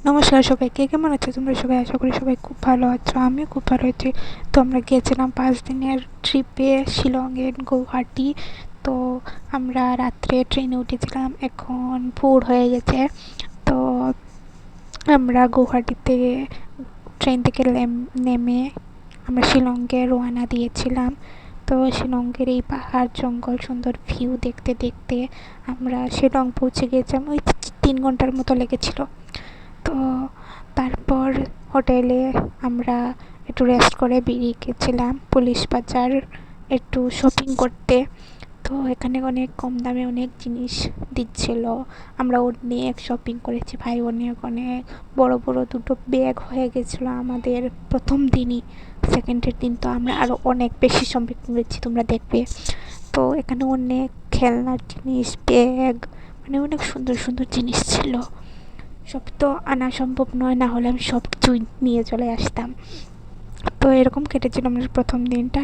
নমস্কার সবাইকে, কেমন আছো তোমরা সবাই? আশা করি সবাই খুব ভালো আছো, আমিও খুব ভালো আছি। তো আমরা গিয়েছিলাম 5 দিনের ট্রিপে শিলংয়ের গৌহাটি। তো আমরা রাত্রে ট্রেনে উঠেছিলাম, এখন ভোর হয়ে গেছে। তো আমরা গৌহাটিতে ট্রেন থেকে নেমে আমরা শিলংয়ে রওনা দিয়েছিলাম। তো শিলংয়ের এই পাহাড় জঙ্গল সুন্দর ভিউ দেখতে দেখতে আমরা শিলং পৌঁছে গিয়েছিলাম। ওই 3 ঘন্টার মতো লেগেছিল। তো তারপর হোটেলে আমরা একটু রেস্ট করে বেরিয়ে গেছিলাম পুলিশ বাজার একটু শপিং করতে। তো এখানে অনেক কম দামে অনেক জিনিস দিচ্ছিল। আমরা অনেক শপিং করেছি ভাই, অনেক অনেক বড় বড় দুটো ব্যাগ হয়ে গেছিলো আমাদের প্রথম দিনই। সেকেন্ডের দিন তো আমরা আরও অনেক বেশি শপিং করেছি, তোমরা দেখবে। তো এখানে অনেক খেলনার জিনিস, ব্যাগ, মানে অনেক সুন্দর সুন্দর জিনিস ছিল। সব তো আনা সম্ভব নয়, না হলে আমি সব কিছুই নিয়ে চলে আসতাম। তো এরকম কেটেছিল আমাদের প্রথম দিনটা।